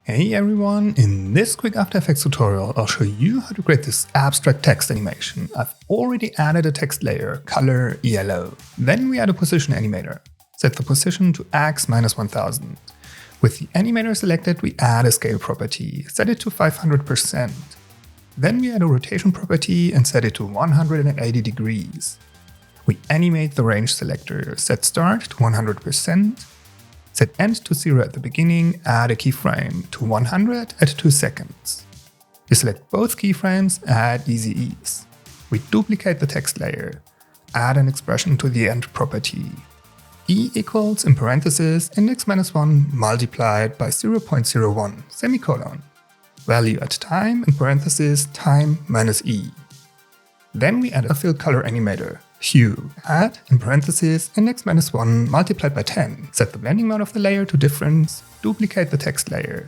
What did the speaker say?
Hey everyone, in this quick After Effects tutorial I'll show you how to create this abstract text animation. I've already added a text layer, color yellow. Then we add a position animator. Set the position to x minus 1000. With the animator selected we add a scale property, set it to 500%. Then we add a rotation property and set it to 180 degrees. We animate the range selector, set start to 100%. Set end to 0 at the beginning, add a keyframe to 100 at 2 seconds. We select both keyframes, add easy ease. We duplicate the text layer, add an expression to the end property. E equals, in parentheses, index minus 1 multiplied by 0.01, semicolon. Value at time, in parentheses, time minus E. Then we add a fill color animator. Hue, add, in parentheses, index minus 1 multiplied by 10. Set the blending mode of the layer to difference, duplicate the text layer,